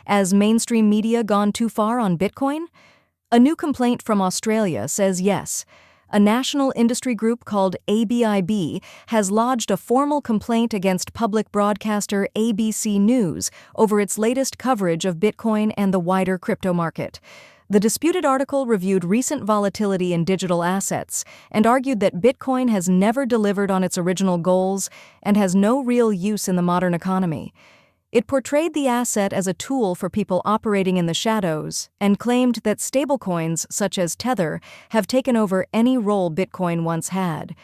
Has mainstream media gone too far on Bitcoin? A new complaint from Australia says yes. A national industry group called ABIB has lodged a formal complaint against public broadcaster ABC News over its latest coverage of Bitcoin and the wider crypto market. The disputed article reviewed recent volatility in digital assets and argued that Bitcoin has never delivered on its original goals and has no real use in the modern economy. It portrayed the asset as a tool for people operating in the shadows and claimed that stablecoins such as Tether have taken over any role Bitcoin once had.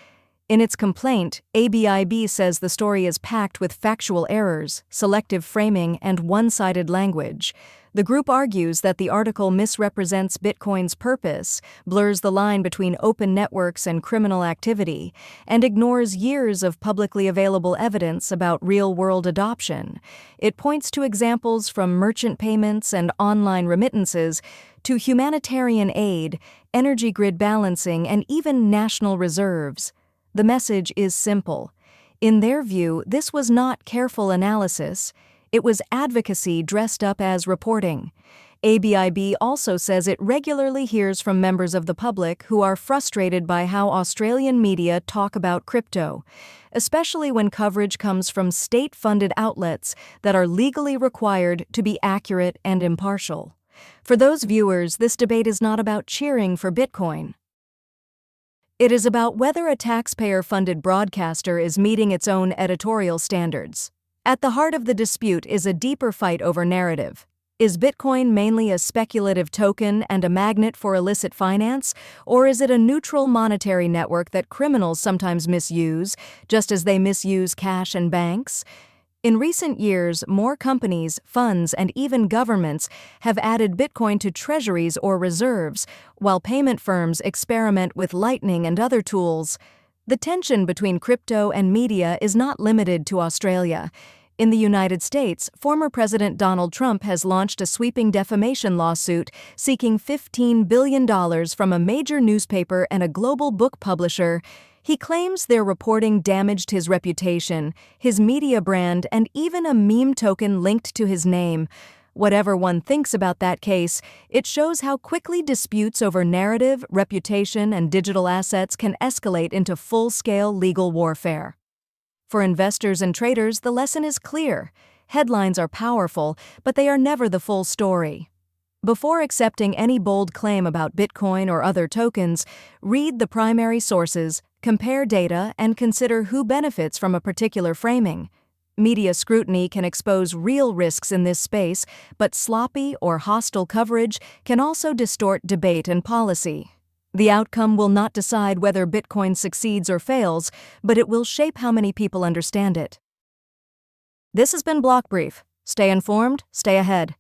In its complaint, ABIB says the story is packed with factual errors, selective framing, and one-sided language. The group argues that the article misrepresents Bitcoin's purpose, blurs the line between open networks and criminal activity, and ignores years of publicly available evidence about real-world adoption. It points to examples from merchant payments and online remittances to humanitarian aid, energy grid balancing, and even national reserves. The message is simple. In their view, this was not careful analysis. It was advocacy dressed up as reporting. ABIB also says it regularly hears from members of the public who are frustrated by how Australian media talk about crypto, especially when coverage comes from state-funded outlets that are legally required to be accurate and impartial. For those viewers, this debate is not about cheering for Bitcoin. It is about whether a taxpayer-funded broadcaster is meeting its own editorial standards. At the heart of the dispute is a deeper fight over narrative. Is Bitcoin mainly a speculative token and a magnet for illicit finance, or is it a neutral monetary network that criminals sometimes misuse, just as they misuse cash and banks? In recent years, more companies, funds, and even governments have added Bitcoin to treasuries or reserves, while payment firms experiment with Lightning and other tools. The tension between crypto and media is not limited to Australia. In the United States, former President Donald Trump has launched a sweeping defamation lawsuit seeking $15 billion from a major newspaper and a global book publisher. He claims their reporting damaged his reputation, his media brand, and even a meme token linked to his name. Whatever one thinks about that case, it shows how quickly disputes over narrative, reputation, and digital assets can escalate into full-scale legal warfare. For investors and traders, the lesson is clear. Headlines are powerful, but they are never the full story. Before accepting any bold claim about Bitcoin or other tokens, read the primary sources, compare data, and consider who benefits from a particular framing. Media scrutiny can expose real risks in this space, but sloppy or hostile coverage can also distort debate and policy. The outcome will not decide whether Bitcoin succeeds or fails, but it will shape how many people understand it. This has been BlockBrief. Stay informed, stay ahead.